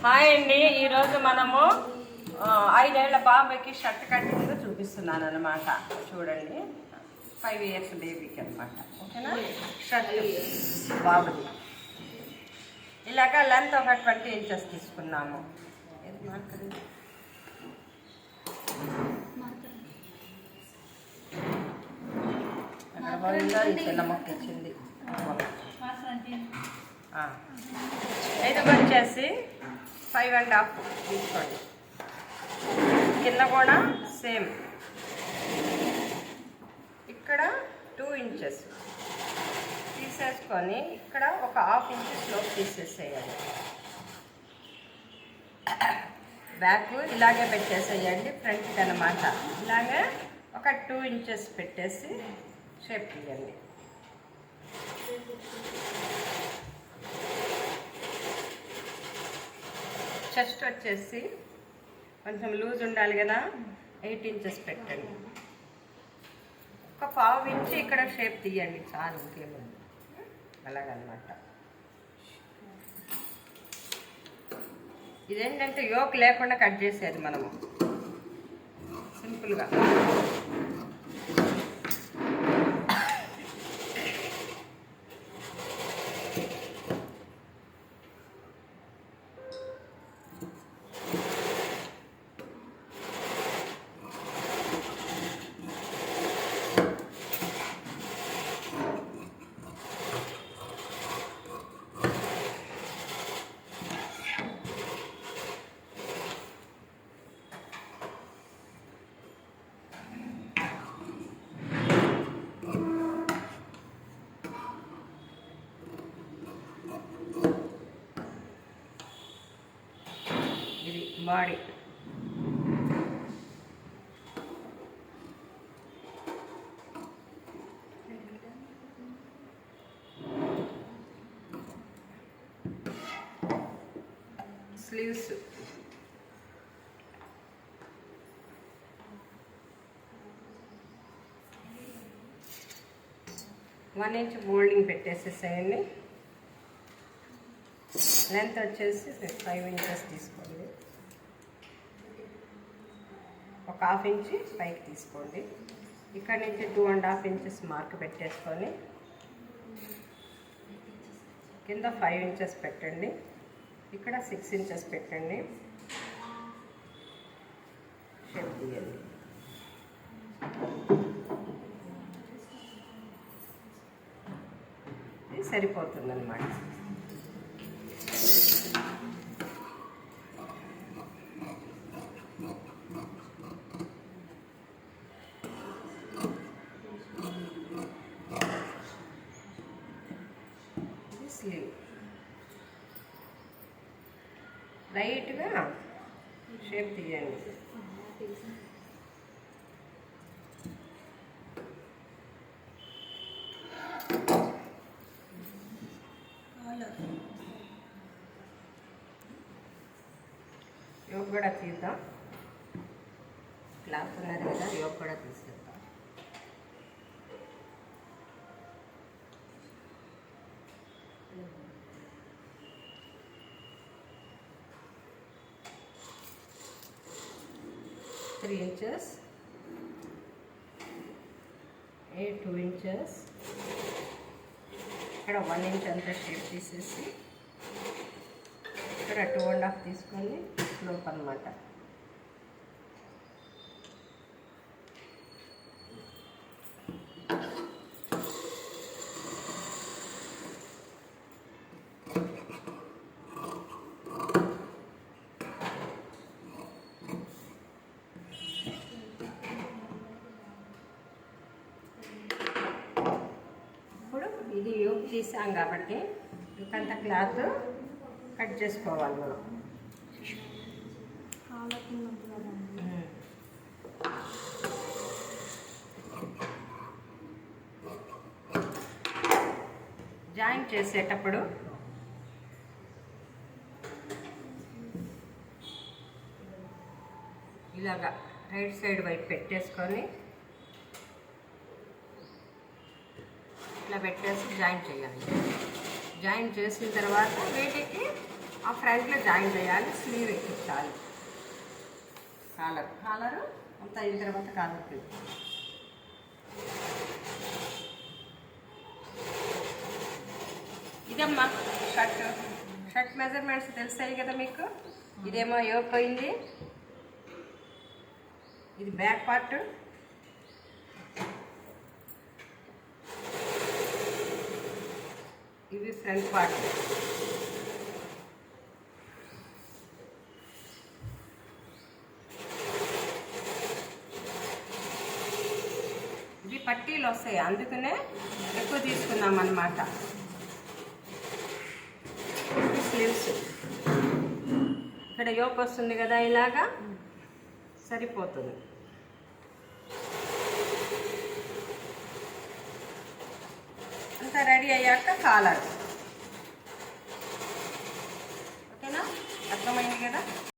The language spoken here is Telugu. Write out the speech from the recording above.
హాయ్ అండి. ఈరోజు మనము 5 ఏళ్ల బాబుకి షర్ట్ కటింగ్ చూపిస్తున్నాను అనమాట. చూడండి, 5 ఇయర్స్ బేబీకి అనమాట. ఓకేనా? షర్ట్ బాబుది ఇలాగ లెంత్ ఒక 20 ఇంచెస్ తీసుకున్నాము. అక్కడ పోయిందో ఈ చిన్న మొక్క ఇచ్చింది. ఇది వచ్చేసి 5.5 తీసుకోండి. కింద కూడా సేమ్. ఇక్కడ 2 ఇంచెస్ తీసేసుకొని ఇక్కడ ఒక 1/2 ఇంచ్ స్లోప్ తీసేసేయాలి. బ్యాక్ ఇలాగే పెట్టేసేయండి, ఫ్రంట్కి అనమాట. ఇలాగే ఒక 2 ఇంచెస్ పెట్టేసి షేప్ తీయండి. చెస్ట్ వచ్చేసి కొంచెం లూజ్ ఉండాలి కదా, 8 ఇంచెస్ పెట్టండి. ఒక 1/2 ఇంచ్ ఇక్కడ షేప్ తీయండి, చాలు, ఇంకేముంది. అలాగనమాట. ఇదేంటంటే యోక్ లేకుండా కట్ చేసేది మనము సింపుల్గా. ఇది బాడీ. స్లీవ్స్ 1 ఇంచ్ మోల్డింగ్ పెట్టేసేసేయండి. లెంత్ వచ్చేసి 5 ఇంచెస్ తీసుకోండి. ఒక 1/2 ఇంచ్ పైకి తీసుకోండి. ఇక్కడ నుంచి 2.5 ఇంచెస్ మార్క్ పెట్టేసుకొని కింద 5 ఇంచెస్ పెట్టండి. ఇక్కడ 6 ఇంచెస్ పెట్టండి. షేప్ తీయండి. ఇది సరిపోతుంది అన్నమాట. స్లీవ్ లైట్గా షేప్ తీయండి. యోక్ కూడా తీద్దాం. క్లాత్ ఉన్నది కదా, యోక్ కూడా తీసేద్దాం. Three inches, 2 inches. ఇక్కడ 1 ఇంచ్ అంతా షేప్ తీసేసి ఇక్కడ 2.5 తీసుకొని స్లోప్ అనమాట. ఇది యోక్ తీసాం కాబట్టి ఇంకంత క్లాత్ కట్ చేసుకోవాలి మనం. జాయింట్ చేసేటప్పుడు ఇలాగా రైట్ సైడ్ వైపు పెట్టేసుకొని ఇట్లా పెట్టేసి జాయింట్ చేయాలి. జాయింట్ చేసిన తర్వాత వీటికి ఆ ఫ్రంట్లో జాయిన్ చేయాలి, స్లీవ్ ఎక్కించాలి. కాలరు అంతా అయిన తర్వాత కాలర్ ఇదమ్మా షర్ట్ మెజర్మెంట్స్ తెలుస్తాయి కదా మీకు. ఇదేమో యోక్ అయింది, ఇది బ్యాక్ పార్ట్, ఇది ఫ్రంట్ పార్ట్. ఇవి పట్టీలు వస్తాయి, అందుకనే ఎక్కువ తీసుకున్నాం అన్నమాట. స్లీవ్స్ ఇక్కడ యోక్ వస్తుంది కదా, ఇలాగా సరిపోతుంది. అంతా రెడీ అయ్యాక కాలర్. ఓకేనా, అర్థమైంది కదా.